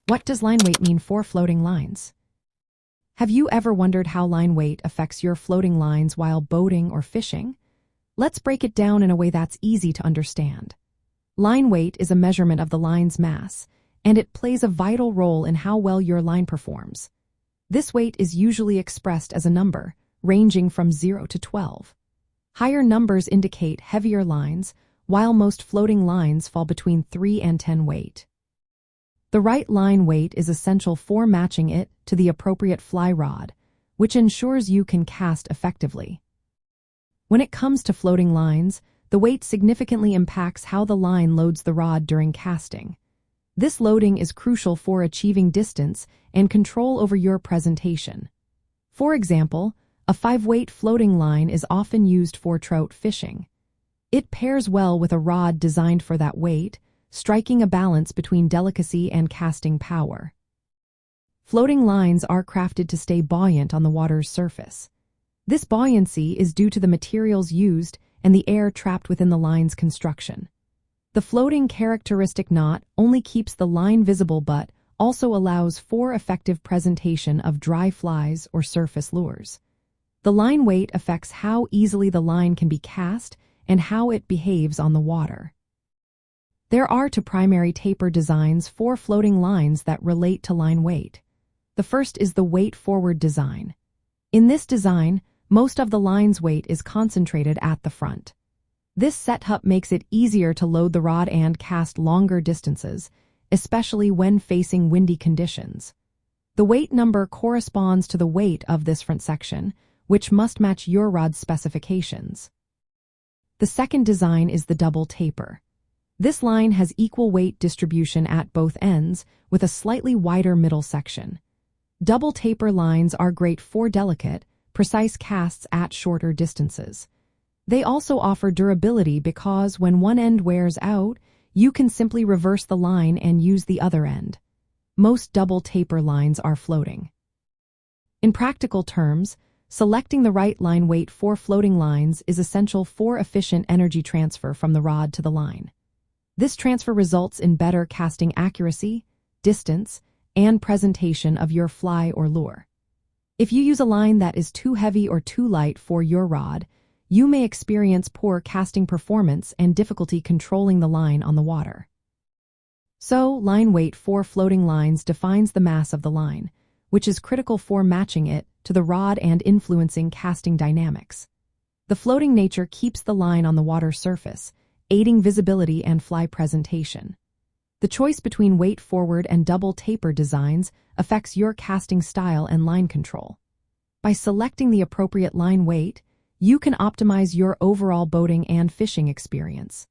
What does line weight mean for floating lines? Have you ever wondered how line weight affects your floating lines while boating or fishing? Let's break it down in a way that's easy to understand. Line weight is a measurement of the line's mass, and it plays a vital role in how well your line performs. This weight is usually expressed as a number, ranging from 0 to 12. Higher numbers indicate heavier lines, while most floating lines fall between 3 and 10 weight. The right line weight is essential for matching it to the appropriate fly rod, which ensures you can cast effectively. When it comes to floating lines, the weight significantly impacts how the line loads the rod during casting. This loading is crucial for achieving distance and control over your presentation. For example, a 5-weight floating line is often used for trout fishing. It pairs well with a rod designed for that weight, striking a balance between delicacy and casting power. Floating lines are crafted to stay buoyant on the water's surface. This buoyancy is due to the materials used and the air trapped within the line's construction. The floating characteristic not only keeps the line visible but also allows for effective presentation of dry flies or surface lures. The line weight affects how easily the line can be cast and how it behaves on the water. There are two primary taper designs for floating lines that relate to line weight. The first is the weight-forward design. In this design, most of the line's weight is concentrated at the front. This setup makes it easier to load the rod and cast longer distances, especially when facing windy conditions. The weight number corresponds to the weight of this front section, which must match your rod's specifications. The second design is the double taper. This line has equal weight distribution at both ends, with a slightly wider middle section. Double taper lines are great for delicate, precise casts at shorter distances. They also offer durability because when one end wears out, you can simply reverse the line and use the other end. Most double taper lines are floating. In practical terms, selecting the right line weight for floating lines is essential for efficient energy transfer from the rod to the line. This transfer results in better casting accuracy, distance, and presentation of your fly or lure. If you use a line that is too heavy or too light for your rod, you may experience poor casting performance and difficulty controlling the line on the water. So, line weight for floating lines defines the mass of the line, which is critical for matching it to the rod and influencing casting dynamics. The floating nature keeps the line on the water surface, aiding visibility and fly presentation. The choice between weight-forward and double taper designs affects your casting style and line control. By selecting the appropriate line weight, you can optimize your overall boating and fishing experience.